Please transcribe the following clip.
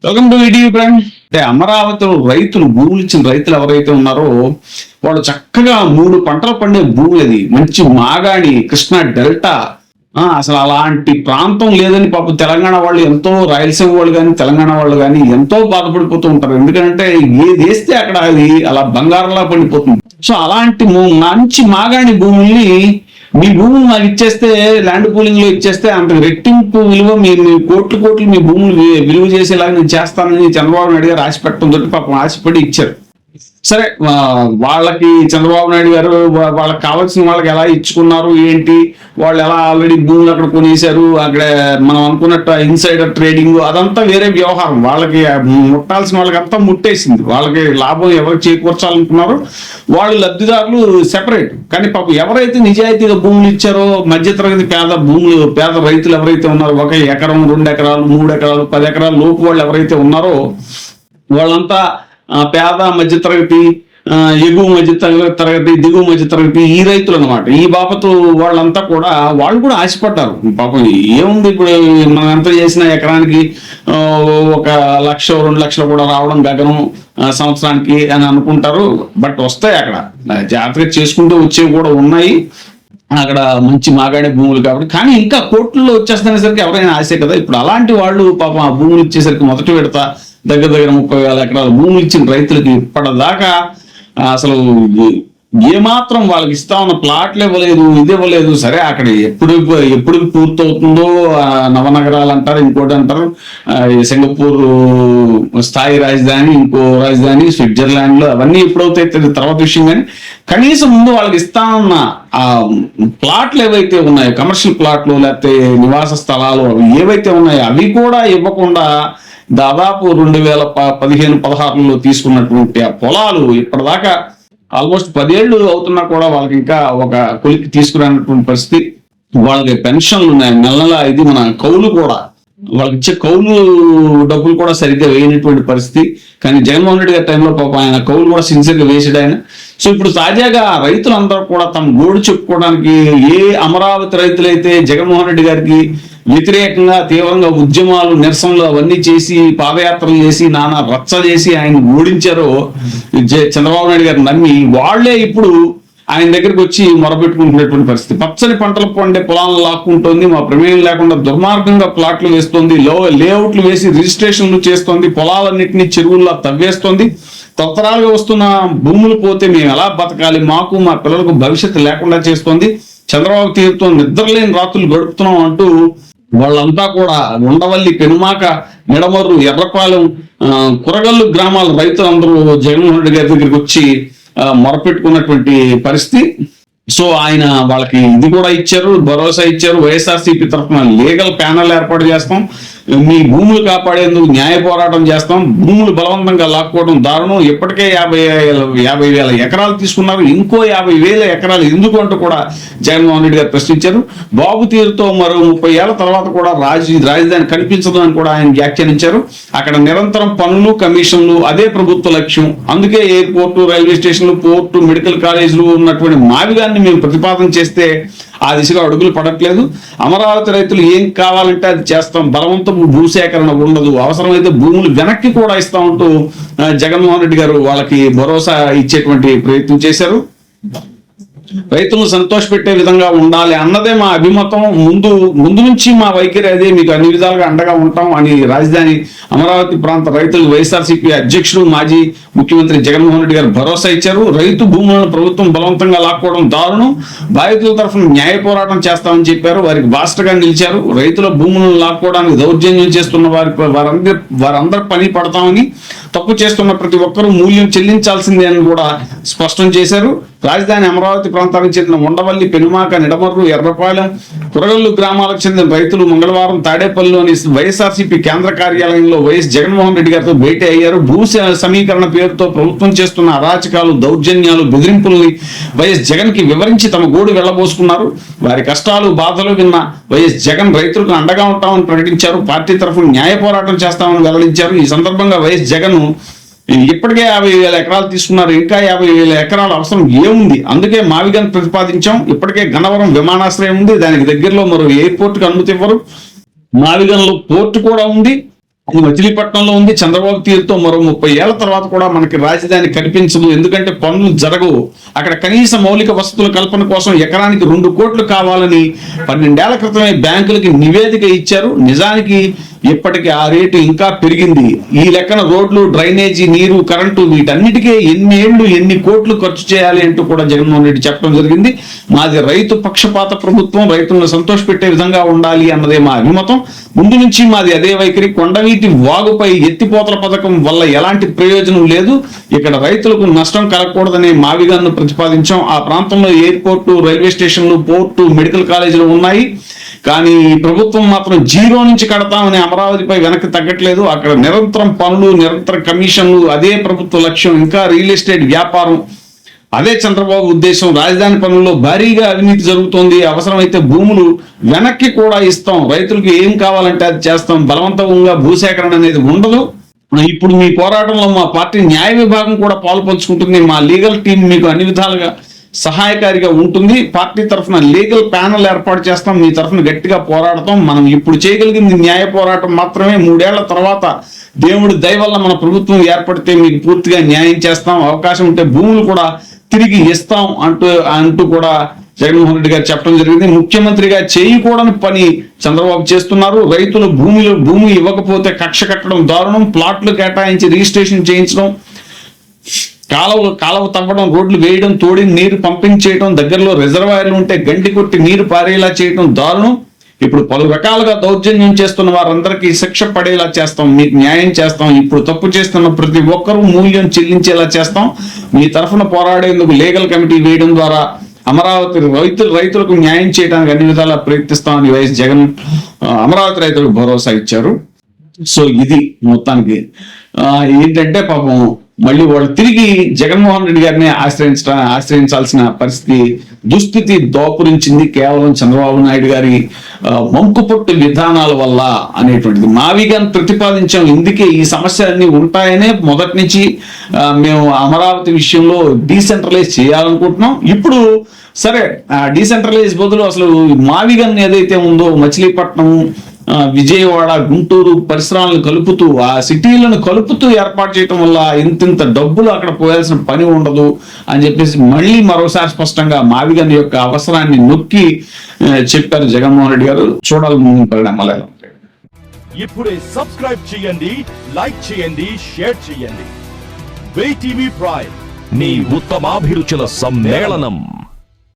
Welcome to ETV prime. అంటే అమరావతిలో రైతులు భూములు ఇచ్చిన రైతులు ఎవరైతే ఉన్నారో వాళ్ళు చక్కగా 3 పంటలు పండే భూములు, అది మంచి మాగాణి కృష్ణా డెల్టా. అసలు అలాంటి ప్రాంతం లేదని పాపం తెలంగాణ వాళ్ళు ఎంతో, రాయలసీమ వాళ్ళు కానీ తెలంగాణ వాళ్ళు కానీ ఎంతో బాధపడిపోతూ ఉంటారు. ఎందుకంటే ఏది వేస్తే అక్కడ అది అలా బంగారంలా పడిపోతుంది. సో అలాంటి మంచి మాగాణి భూముల్ని మీ భూములు నాకు ఇచ్చేస్తే, ల్యాండ్ పూలింగ్ లో ఇచ్చేస్తే అంత రెట్టింపు విలువ మీ కోట్లు మీ భూములు విలువ చేసేలాగా నేను చేస్తానని చంద్రబాబు నాయుడు గారు ఆశ పెట్టడంతో పాపం ఆశపడి ఇచ్చారు. సరే, వాళ్ళకి చంద్రబాబు నాయుడు గారు వాళ్ళకి కావాల్సిన వాళ్ళకి ఎలా ఇచ్చుకున్నారు ఏంటి, వాళ్ళు ఎలా ఆల్రెడీ భూములు అక్కడ కొనేశారు, అక్కడ మనం అనుకున్నట్టు ఇన్సైడర్ ట్రేడింగ్ అదంతా వేరే వ్యవహారం. వాళ్ళకి ముట్టాల్సిన వాళ్ళకి అంతా ముట్టేసింది. వాళ్ళకి లాభం ఎవరికి చేకూర్చాలనుకున్నారో వాళ్ళు లబ్ధిదారులు సెపరేట్. కానీ పాపం ఎవరైతే నిజాయితీగా భూములు ఇచ్చారో, మధ్యతరగతి పేద రైతులు ఎవరైతే ఉన్నారో, 1 ఎకరం 2 ఎకరాలు 3 ఎకరాలు 10 ఎకరాల లోపు వాళ్ళు ఎవరైతే ఉన్నారో వాళ్ళంతా పేద మధ్యతరగతి, ఎగువ మధ్యతరగతి, దిగువ మధ్యతరగతి ఈ రైతులు అనమాట. ఈ బాపతు వాళ్ళంతా కూడా వాళ్ళు కూడా ఆశపడ్డారు. పాపం ఏముంది, ఇప్పుడు మనం ఎంత చేసినా ఎకరానికి 1 లక్ష 2 లక్షలు కూడా రావడం గగనం సంవత్సరానికి అని అనుకుంటారు. బట్ వస్తాయి, అక్కడ జాగ్రత్తగా చేసుకుంటూ వచ్చేవి కూడా ఉన్నాయి. అక్కడ మంచి మాగాడే భూములు కాబట్టి. కానీ ఇంకా కోట్లలో వచ్చేస్తున్నసరికి ఎవరైనా ఆశే కదా. ఇప్పుడు అలాంటి వాళ్ళు పాపం ఆ భూములు ఇచ్చేసరికి మొదటి విడత దగ్గర 30,000 ఎకరాల భూములు ఇచ్చిన రైతులకి ఇప్పటిదాకా అసలు ఏమాత్రం వాళ్ళకి ఇస్తా ఉన్న ప్లాట్లు ఇవ్వలేదు, ఇది ఇవ్వలేదు. సరే, అక్కడ ఎప్పుడు పూర్తవుతుందో నవనగరాలు అంటారు, ఇంకోటి అంటారు, సింగపూర్ స్థాయి రాజధాని, ఇంకో రాజధాని స్విట్జర్లాండ్ లో, అవన్నీ ఎప్పుడవుతాయి తర్వాత విషయం. కానీ కనీసం ముందు వాళ్ళకి ఇస్తానన్న ఆ ప్లాట్లు ఏవైతే ఉన్నాయో, కమర్షియల్ ప్లాట్లు లేకపోతే నివాస స్థలాలు ఏవైతే ఉన్నాయో అవి కూడా ఇవ్వకుండా దాదాపు 2015-16లో తీసుకున్నటువంటి ఆ పొలాలు ఇప్పటిదాకా ఆల్మోస్ట్ 10 ఏళ్ళు అవుతున్నా కూడా వాళ్ళకి ఇంకా ఒక కొలికి తీసుకురానటువంటి పరిస్థితి. వాళ్ళకి పెన్షన్లు ఉన్నాయి, నెల ఇది మన కౌలు కూడా, వాళ్ళకి ఇచ్చే కౌలు డబ్బులు కూడా సరిగ్గా వేయనటువంటి పరిస్థితి. కానీ జగన్మోహన్ రెడ్డి గారి టైంలో పాపం ఆయన కౌలు కూడా సిన్సియర్గా వేసాడు ఆయన. సో ఇప్పుడు తాజాగా రైతులందరూ కూడా తమ గోడు చెప్పుకోవడానికి, ఏ అమరావతి రైతులైతే జగన్మోహన్ రెడ్డి గారికి వ్యతిరేకంగా తీవ్రంగా ఉద్యమాలు, నిరసనలు అవన్నీ చేసి, పాదయాత్రలు చేసి, నానా రచ్చ చేసి ఆయన ఓడించారో చంద్రబాబు నాయుడు గారు నమ్మి, వాళ్లే ఇప్పుడు ఆయన దగ్గరికి వచ్చి మొరపెట్టుకుంటున్నటువంటి పరిస్థితి. పచ్చని పంటలు పండే పొలాలను లాక్కుంటోంది, మా ప్రమేయం లేకుండా దుర్మార్గంగా ప్లాట్లు వేస్తోంది, లేఅవుట్లు వేసి రిజిస్ట్రేషన్లు చేస్తోంది, పొలాలన్నింటినీ చెరువుల్లో తవ్వేస్తోంది. తరతరాలుగా వస్తున్న భూములు పోతే మేము ఎలా బతకాలి, మాకు మా పిల్లలకు భవిష్యత్తు లేకుండా చేస్తోంది. చంద్రబాబు తీరుతో నిద్రలేని రాత్రులు గడుపుతున్నాం అంటూ వాళ్ళంతా కూడా ఉండవల్లి, పెనుమాక, నిడమర్రు, ఎర్రపాలెం, కురగల్లు గ్రామాల రైతులందరూ జగన్మోహన్ రెడ్డి గారి దగ్గరికి వచ్చి మొరపెట్టుకున్నటువంటి పరిస్థితి. సో ఆయన వాళ్ళకి ఇది కూడా ఇచ్చారు, భరోసా ఇచ్చారు. వైఎస్ఆర్సీపీ తరఫున లీగల్ ప్యానెల్ ఏర్పాటు చేస్తాం, మీ భూములు కాపాడేందుకు న్యాయ పోరాటం చేస్తాం, భూములు బలవంతంగా లాక్కోవడం దారుణం, ఇప్పటికే 50,000 ఎకరాలు తీసుకున్నారు, ఇంకో 50,000 ఎకరాలు ఎందుకు అంటూ కూడా జగన్మోహన్ రెడ్డి గారు ప్రశ్నించారు. బాబు తీరుతో మరో 30 ఏళ్ల తర్వాత కూడా రాజధాని కనిపించదు అని కూడా ఆయన వ్యాఖ్యానించారు. అక్కడ నిరంతరం పనులు, కమిషన్లు అదే ప్రభుత్వ లక్ష్యం. అందుకే ఎయిర్పోర్టు, రైల్వే స్టేషన్లు, పోర్టు, మెడికల్ కాలేజీలు ఉన్నటువంటి మావిగాన్ని మేము ప్రతిపాదన చేస్తే ఆ దిశగా అడుగులు పడట్లేదు. అమరావతి రైతులు ఏం కావాలంటే అది చేస్తాం, బలవంతపు భూసేకరణ ఉండదు, అవసరమైతే భూములు వెనక్కి కూడా ఇస్తామంటూ జగన్మోహన్ రెడ్డి గారు వాళ్ళకి భరోసా ఇచ్చేటువంటి ప్రయత్నం చేశారు. రైతులను సంతోషపెట్టే విధంగా ఉండాలి అన్నదే మా అభిమతం. ముందు నుంచి మా వైఖరి అదే, మీకు అన్ని విధాలుగా అండగా ఉంటాం అని రాజధాని అమరావతి ప్రాంత రైతులు వైఎస్ఆర్సీపీ అధ్యక్షుడు, మాజీ ముఖ్యమంత్రి జగన్మోహన్ రెడ్డి గారు భరోసా ఇచ్చారు. రైతు భూములను ప్రభుత్వం బలవంతంగా లాక్కోవడం దారుణం, బాధితుల తరఫున న్యాయ పోరాటం చేస్తామని చెప్పారు. వారికి బాస్టర్గా నిలిచారు. రైతుల భూములను లాక్కోవడానికి దౌర్జన్యం చేస్తున్న వారందరూ పని పడతామని, తప్పు చేస్తున్న ప్రతి ఒక్కరూ మూల్యం చెల్లించాల్సిందే అని కూడా స్పష్టం చేశారు. రాజధాని అమరావతి ప్రాంతానికి చెందిన ఉండవల్లి, పెనుమాక, నిడమర్రు, ఎర్రపాలెం, కురగల్లు గ్రామాలకు చెందిన రైతులు మంగళవారం తాడేపల్లిలోని వైఎస్ఆర్సీపీ కేంద్ర కార్యాలయంలో వైఎస్ జగన్మోహన్ రెడ్డి గారితో భేటీ అయ్యారు. భూ సమీకరణ పేరుతో ప్రభుత్వం చేస్తున్న అరాచకాలు, దౌర్జన్యాలు, బెదిరింపుల్ని వైఎస్ జగన్ కి వివరించి తమ గోడు వెళ్లబోసుకున్నారు. వారి కష్టాలు, బాధలు విన్న వైఎస్ జగన్ రైతులకు అండగా ఉంటామని ప్రకటించారు. పార్టీ తరఫున న్యాయ పోరాటం చేస్తామని వెల్లడించారు. ఈ సందర్భంగా వైఎస్ జగన్ ఇప్పటికే 50,000 ఎకరాలు తీసుకున్నారు, ఇంకా 50,000 ఎకరాలు అవసరం ఏముంది, అందుకే మావిగాన్ని ప్రతిపాదించాం. ఇప్పటికే గన్నవరం విమానాశ్రయం ఉంది, దానికి దగ్గరలో మరో ఎయిర్పోర్ట్ కు అనుమతి ఇవ్వరు. మావిగన్లో పోర్టు కూడా ఉంది, అది మచిలీపట్నంలో ఉంది. చంద్రబాబు తీరుతో మరో 30 ఏళ్ల తర్వాత కూడా మనకి రాజధాని కనిపించదు. ఎందుకంటే పనులు జరగవు. అక్కడ కనీస మౌలిక వసతుల కల్పన కోసం ఎకరానికి 2 కోట్లు కావాలని 12 ఏళ్ల క్రితమే బ్యాంకులకి నివేదిక ఇచ్చారు. నిజానికి ఇప్పటికి ఆ రేటు ఇంకా పెరిగింది. ఈ లెక్కన రోడ్లు, డ్రైనేజీ, నీరు, కరెంటు వీటన్నిటికీ ఎన్ని కోట్లు ఖర్చు చేయాలి అంటూ కూడా జగన్మోహన్ రెడ్డి చెప్పడం జరిగింది. మాది రైతు పక్షపాత ప్రభుత్వం, రైతులను సంతోషపెట్టే విధంగా ఉండాలి అన్నదే మా అభిమతం. ముందు నుంచి మాది అదే వైఖరి. కొండవీటి వాగుపై ఎత్తిపోతల పథకం వల్ల ఎలాంటి ప్రయోజనం లేదు. ఇక్కడ రైతులకు నష్టం కలగకూడదనే మావిగాను ప్రతిపాదించాం. ఆ ప్రాంతంలో ఎయిర్పోర్టు, రైల్వే స్టేషన్లు, పోర్టు, మెడికల్ కాలేజీలు ఉన్నాయి. కానీ ఈ ప్రభుత్వం మాత్రం 0 నుంచి కడతామని అమరావతిపై వెనక్కి తగ్గట్లేదు. అక్కడ నిరంతరం పనులు, నిరంతర కమిషన్లు, అదే ప్రభుత్వ లక్ష్యం. ఇంకా రియల్ ఎస్టేట్ వ్యాపారం, అదే చంద్రబాబు ఉద్దేశం. రాజధాని పనుల్లో భారీగా అవినీతి జరుగుతోంది. అవసరమైతే భూములు వెనక్కి కూడా ఇస్తాం. రైతులకు ఏం కావాలంటే అది చేస్తాం. బలవంతంగా భూసేకరణ అనేది ఉండదు. ఇప్పుడు మీ పోరాటంలో మా పార్టీ న్యాయ విభాగం కూడా పాల్పంచుకుంటుంది. మా లీగల్ టీం మీకు అన్ని విధాలుగా సహాయకారిగా ఉంటుంది. పార్టీ తరఫున లీగల్ ప్యానల్ ఏర్పాటు చేస్తాం. మీ తరఫున గట్టిగా పోరాడతాం. మనం ఇప్పుడు చేయగలిగింది న్యాయ పోరాటం మాత్రమే. 3 ఏళ్ల తర్వాత దేవుడి దయ వల్ల మన ప్రభుత్వం ఏర్పడితే మీకు పూర్తిగా న్యాయం చేస్తాం. అవకాశం ఉంటే భూములు కూడా తిరిగి ఇస్తాం అంటూ కూడా జగన్మోహన్ రెడ్డి గారు చెప్పడం జరిగింది. ముఖ్యమంత్రిగా చేయకూడని పని చంద్రబాబు చేస్తున్నారు. రైతులు భూమి ఇవ్వకపోతే కక్ష కట్టడం దారుణం. ప్లాట్లు కేటాయించి రిజిస్ట్రేషన్ చేయించడం, కాలువ తవ్వడం, రోడ్లు వేయడం, తోడి నీరు పంపింగ్ చేయడం, దగ్గరలో రిజర్వాయర్లు ఉంటే గంటి కొట్టి నీరు పారేలా చేయడం దారుణం. ఇప్పుడు పలు రకాలుగా దౌర్జన్యం చేస్తున్న వారందరికీ శిక్ష పడేలా చేస్తాం. మీకు న్యాయం చేస్తాం. ఇప్పుడు తప్పు చేస్తున్న ప్రతి ఒక్కరూ మూల్యం చెల్లించేలా చేస్తాం. మీ తరఫున పోరాడేందుకు లీగల్ కమిటీ వేయడం ద్వారా అమరావతి రైతులకు న్యాయం చేయడానికి అన్ని విధాలా ప్రయత్నిస్తామని వైఎస్ జగన్ అమరావతి రైతులకు భరోసా ఇచ్చారు. సో ఇది మొత్తానికి ఏంటంటే పాపం మళ్ళీ వాళ్ళు తిరిగి జగన్మోహన్ రెడ్డి గారిని ఆశ్రయించాల్సిన దుస్థితి దోపురించింది కేవలం చంద్రబాబు నాయుడు గారి మంకుపొట్టు విధానాల వల్ల అనేటువంటిది మావిగాని ప్రతిపాదించాం. ఇందుకే ఈ సమస్యలన్నీ ఉంటాయనే మొదటి నుంచి మేము అమరావతి విషయంలో డీసెంట్రలైజ్ చేయాలనుకుంటున్నాం. ఇప్పుడు సరే డీసెంట్రలైజ్ బదులు అసలు మావిగాని ఏదైతే ఉందో మచిలీపట్నం, విజయవాడ, గుంటూరు పరిసరాలను కలుపుతూ, ఆ సిటీలను కలుపుతూ ఏర్పాటు చేయడం వల్ల ఇంత డబ్బులు అక్కడ పోయాల్సిన పని ఉండదు అని చెప్పేసి మళ్ళీ మరోసారి స్పష్టంగా మావిగాని యొక్క అవసరాన్ని నొక్కి చెప్పారు జగన్మోహన్ రెడ్డి గారు. చూడాలి ముందు పరిణామాలు ఎలా ఉంటాయి. ఇప్పుడే సబ్స్క్రైబ్ చేయండి, లైక్ చేయండి, షేర్ చేయండి. WAY TV ప్రైమ్, నీ ఉత్తమాభిరుచుల సమ్మేళనం.